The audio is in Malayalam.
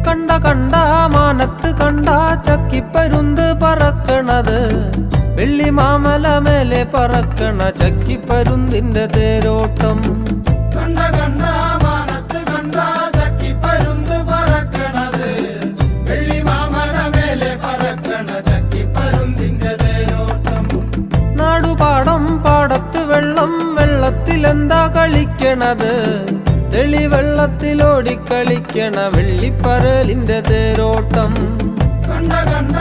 കണ്ട കണ്ട മാനത്ത് കണ്ട ചക്കിപ്പരുന്ത് പറക്കണത്, വെള്ളി മാമല മേലെ പറക്കണ ചക്കിപ്പരുന്തിന്റെ തേരോട്ടം. കണ്ട കണ്ട മാനത്ത് കണ്ട ചക്കിപ്പരുന്ത് പറക്കണത്, വെള്ളി മാമല മേലെ പറക്കണ ചക്കിപ്പരുന്തിന്റെ തേരോട്ടം. നാടുപാടം പാടത്ത് വെള്ളം, വെള്ളത്തിലെന്താ കളിക്കണത്, തെളിവെള്ളത്തിലോടിക്കളിക്കണ വെള്ളിപ്പരലിന്റെ തേരോട്ടം. കണ്ട കണ്ട